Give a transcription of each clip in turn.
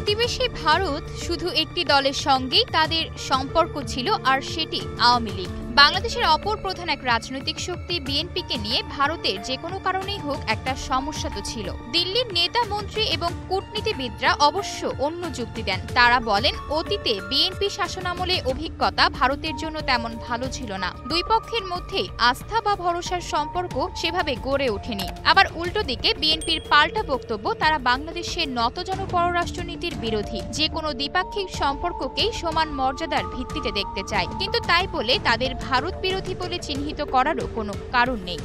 প্রতিবেশী ভারত শুধু একটি দলের সঙ্গেই তাদের সম্পর্ক ছিল, আর সেটি আওয়ামী লীগ। বাংলাদেশের অপর প্রধান এক রাজনৈতিক শক্তি বিএনপিকে নিয়ে ভারতের যে কোনো কারণেই হোক একটা সমস্যা তো ছিল। দিল্লির নেতা মন্ত্রী এবং কূটনীতিবিদরা অবশ্য অন্য যুক্তি দেন। তারা বলেন, অতীতে বিএনপি শাসনামলে অভিজ্ঞতা ভারতের জন্য তেমন ভালো ছিল না। দুই পক্ষের মধ্যেই আস্থা বা ভরসার সম্পর্ক সেভাবে গড়ে ওঠেনি। আবার উল্টো দিকে বিএনপির পাল্টা বক্তব্য, তারা বাংলাদেশের নতজন পররাষ্ট্রনীতির বিরোধী, যে কোনো দ্বিপাক্ষিক সম্পর্ককেই সমান মর্যাদার ভিত্তিতে দেখতে চায়। কিন্তু তাই বলে তাদের ভারত বিরোধী বলে চিহ্নিত করারও কোনো কারণ নেই।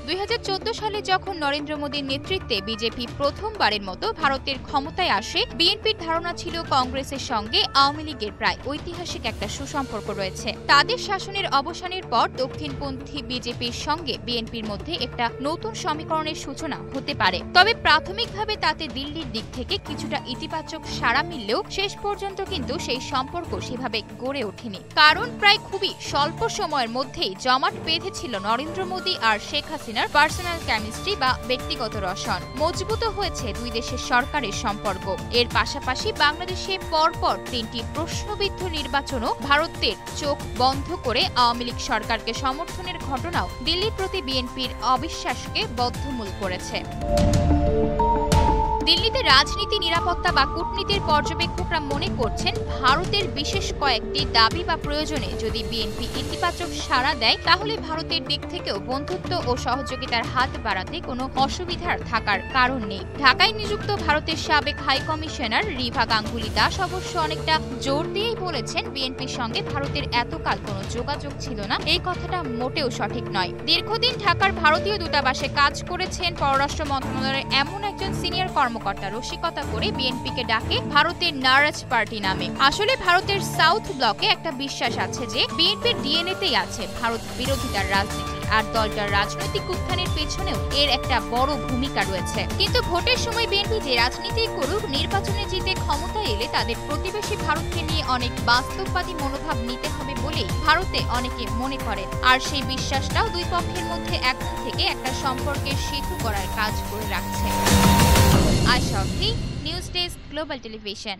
2014 সালে যখন নরেন্দ্র মোদীর নেতৃত্বে বিজেপি প্রথমবারের মতো ভারতের ক্ষমতায় আসে, বিএনপির ধারণা ছিল কংগ্রেসের সঙ্গে আওয়ামী লীগের প্রায় ঐতিহাসিক একটা সুসম্পর্ক রয়েছে। তাদের শাসনের অবসানের পর দক্ষিণপন্থী বিজেপির সঙ্গে বিএনপির মধ্যে একটা নতুন সমীকরণের সূচনা হতে পারে। তবে প্রাথমিকভাবে তাতে দিল্লির দিক থেকে কিছুটা ইতিবাচক সাড়া মিললেও শেষ পর্যন্ত কিন্তু সেই সম্পর্ক সেভাবে গড়ে ওঠেনি। কারণ প্রায় খুবই স্বল্প সময়ের মধ্যেই জমাট বেঁধেছিল নরেন্দ্র মোদী আর শেখ হাসিনা পার্সোনাল কেমিস্ট্রি বা ব্যক্তিগত রসন। মজবুত হয়েছে দুই দেশের সরকারের সম্পর্ক। এর পাশাপাশি বাংলাদেশে পরপর 3টি প্রশ্নবিদ্ধ নির্বাচনও ভারতের চোখ বন্ধ করে আওয়ামী লীগ সরকারকে সমর্থনের ঘটনাও দিল্লির প্রতি বিএনপির অবিশ্বাসকে বদ্ধমূল করেছে। দিল্লিতে রাজনীতি, নিরাপত্তা বা কূটনীতির পর্যবেক্ষকরা মনে করছেন, ভারতের বিশেষ কয়েকটি দাবি বা প্রয়োজনে যদি বিএনপি ইতিবাচক সাড়া দেয়, তাহলে ভারতের দিক থেকেও বন্ধুত্ব ও সহযোগিতার হাত বাড়াতে কোনো অসুবিধার থাকার কারণ নেই। ঢাকায় নিযুক্ত ভারতের সাবেক হাই কমিশনার রিভা গাঙ্গুলি দাস অবশ্য অনেকটা জোর দিয়েই বলেছেন, বিএনপির সঙ্গে ভারতের এতকাল কোনো যোগাযোগ ছিল না। এই কথাটা মোটেও সঠিক নয়। দীর্ঘদিন ঢাকার ভারতীয় দূতাবাসে কাজ করেছেন পররাষ্ট্র মন্ত্রণালয়ের এমন একজন সিনিয়র কর্মকর্তা রসিকতা করে বিএনপিকে ডাকে ভারতের নারাজ পার্টি নামে। আসলে ভারতের সাউথ ব্লকে একটা বিশ্বাস আছে যে বিএনপির ডিএনএতেই আছে ভারত বিরোধিতার রাজনীতি, আর দলটার রাজনৈতিক উত্থানের পেছনেও এর একটা বড় ভূমিকা রয়েছে। কিন্তু ভোটের সময় বিএনপি যে রাজনীতি করুক, নির্বাচনে জিতে ক্ষমতায় এলে তাদের প্রতিবেশী ভারতকে নিয়ে অনেক বাস্তববাদী মনোভাব নিতে হবে বলেই ভারতে অনেকে মনে করেন। আর সেই বিশ্বাসটাও দুই পক্ষের মধ্যে এখন থেকে একটা সম্পর্কের সেতু করার কাজ করে রাখছে। আয়শা অর্থী, নিউজ ডেস্ক, গ্লোবাল টেলিভিশন।